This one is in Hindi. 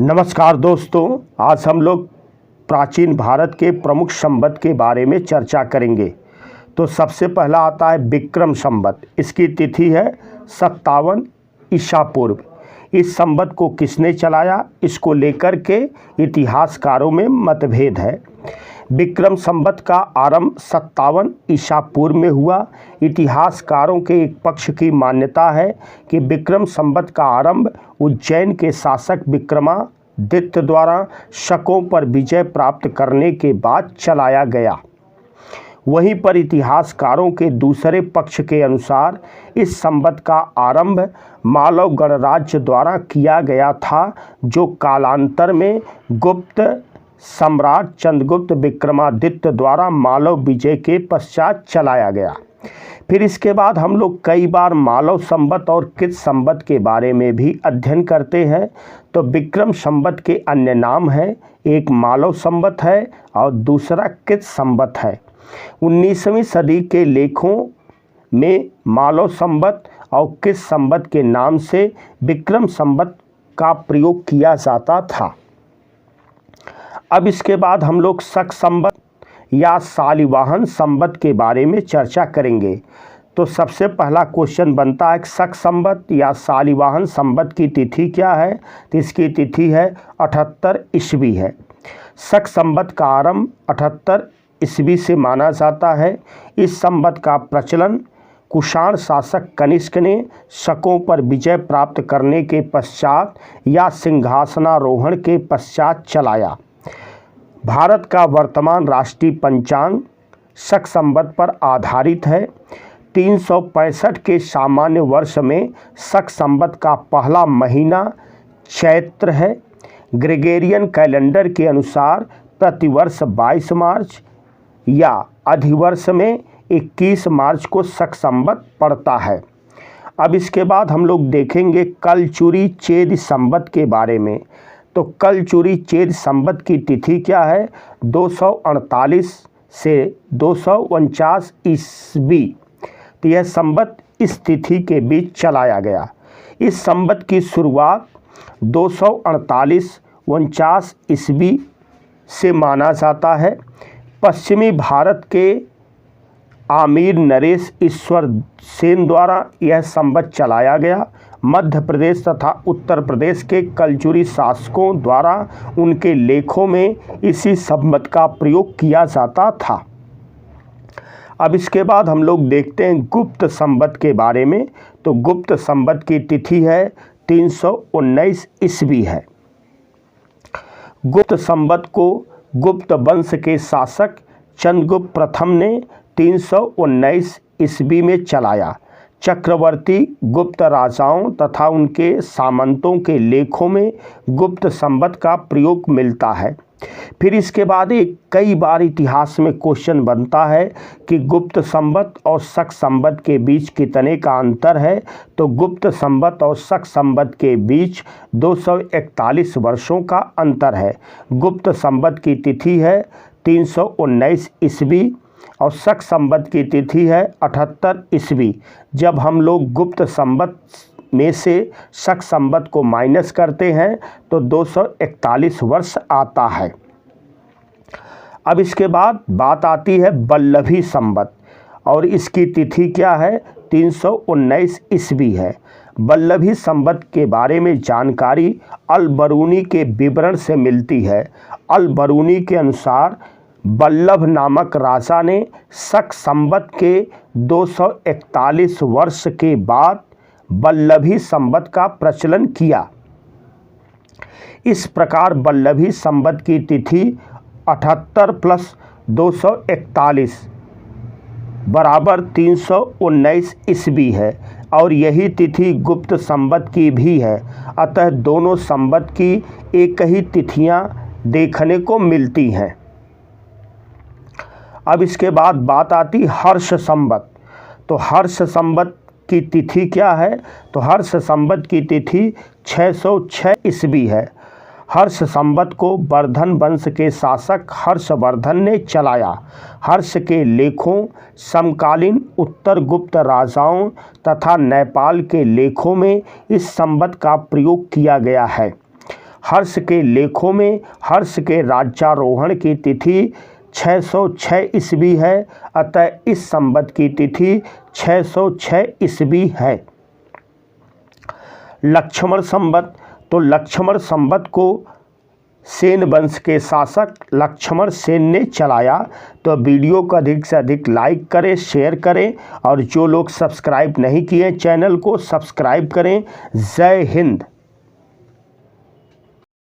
नमस्कार दोस्तों, आज हम लोग प्राचीन भारत के प्रमुख संवत के बारे में चर्चा करेंगे। तो सबसे पहला आता है विक्रम संवत। इसकी तिथि है 57 ईसा पूर्व। इस संवत को किसने चलाया, इसको लेकर के इतिहासकारों में मतभेद है। विक्रम संवत का आरंभ 57 ईसा पूर्व में हुआ। इतिहासकारों के एक पक्ष की मान्यता है कि विक्रम संवत का आरंभ उज्जैन के शासक विक्रमादित्य द्वारा शकों पर विजय प्राप्त करने के बाद चलाया गया। वहीं पर इतिहासकारों के दूसरे पक्ष के अनुसार इस संवत का आरंभ मालव गणराज्य द्वारा किया गया था, जो कालांतर में गुप्त सम्राट चंद्रगुप्त विक्रमादित्य द्वारा मालव विजय के पश्चात चलाया गया। फिर इसके बाद हम लोग कई बार मालव संवत और कृत संवत के बारे में भी अध्ययन करते हैं। तो विक्रम संवत के अन्य नाम हैं, एक मालव संवत है और दूसरा कृत संवत है। 19वीं सदी के लेखों में मालव संवत और कृत संवत के नाम से विक्रम संवत का प्रयोग किया जाता था। अब इसके बाद हम लोग शक संवत या शालिवाहन संवत के बारे में चर्चा करेंगे। तो सबसे पहला क्वेश्चन बनता है शक संवत या शालिवाहन संवत की तिथि क्या है। तो इसकी तिथि है 78 ईस्वी है। शक संवत का आरंभ 78 ईस्वी से माना जाता है। इस संवत का प्रचलन कुषाण शासक कनिष्क ने शकों पर विजय प्राप्त करने के पश्चात या सिंहासनारोहण के पश्चात चलाया। भारत का वर्तमान राष्ट्रीय पंचांग शक संवत पर आधारित है। 365 के सामान्य वर्ष में शक संवत का पहला महीना चैत्र है। ग्रेगोरियन कैलेंडर के अनुसार प्रतिवर्ष 22 मार्च या अधिवर्ष में 21 मार्च को शक संवत पड़ता है। अब इसके बाद हम लोग देखेंगे कलचुरी चेद संवत के बारे में। तो कलचुरी चेद संवत की तिथि क्या है। 248 से 249 ईस्वी। तो यह संवत इस तिथि के बीच चलाया गया। इस संवत की शुरुआत 248-49 ईस्वी से माना जाता है। पश्चिमी भारत के आमिर नरेश ईश्वर सेन द्वारा यह संवत चलाया गया। मध्य प्रदेश तथा उत्तर प्रदेश के कलचुरी शासकों द्वारा उनके लेखों में इसी संवत का प्रयोग किया जाता था। अब इसके बाद हम लोग देखते हैं गुप्त संवत के बारे में। तो गुप्त संवत की तिथि है 319 ईस्वी है। गुप्त संवत को गुप्त वंश के शासक चंद्रगुप्त प्रथम ने 319 ईस्वी में चलाया। चक्रवर्ती गुप्त राजाओं तथा उनके सामंतों के लेखों में गुप्त संवत का प्रयोग मिलता है। फिर इसके बाद कई बार इतिहास में क्वेश्चन बनता है कि गुप्त संवत और शक संवत के बीच कितने का अंतर है। तो गुप्त संवत और शक संवत के बीच 241 वर्षों का अंतर है। गुप्त संवत की तिथि है 319 ईस्वी और शक संवत की तिथि है 78 ईस्वी। जब हम लोग गुप्त संवत में से शक संवत को माइनस करते हैं तो 241 वर्ष आता है। अब इसके बाद बात आती है वल्लभी संवत और इसकी तिथि क्या है। 319 ईस्वी है। वल्लभी संवत के बारे में जानकारी अल बरूनी के विवरण से मिलती है। अल बरूनी के अनुसार वल्लभ नामक राजा ने शक संवत के 241 वर्ष के बाद वल्लभी संवत का प्रचलन किया। इस प्रकार वल्लभी संवत की तिथि 78 + 241 बराबर 319 ईस्वी है और यही तिथि गुप्त संवत की भी है। अतः दोनों संवत की एक ही तिथियां देखने को मिलती हैं। अब इसके बाद बात आती हर्ष संवत। तो हर्ष संवत की तिथि क्या है। तो हर्ष संवत की तिथि 606 ईस्वी है। हर्ष संवत को वर्धन वंश के शासक हर्षवर्धन ने चलाया। हर्ष के लेखों, समकालीन उत्तर गुप्त राजाओं तथा नेपाल के लेखों में इस संवत का प्रयोग किया गया है। हर्ष के लेखों में हर्ष के राज्यारोहण की तिथि 606 ईस्वी है, अतः इस संवत की तिथि 606 ईस्वी है। लक्ष्मण संवत, तो लक्ष्मण संवत को सेन वंश के शासक लक्ष्मण सेन ने चलाया। तो वीडियो को अधिक से अधिक लाइक करें, शेयर करें और जो लोग सब्सक्राइब नहीं किए चैनल को सब्सक्राइब करें। जय हिंद।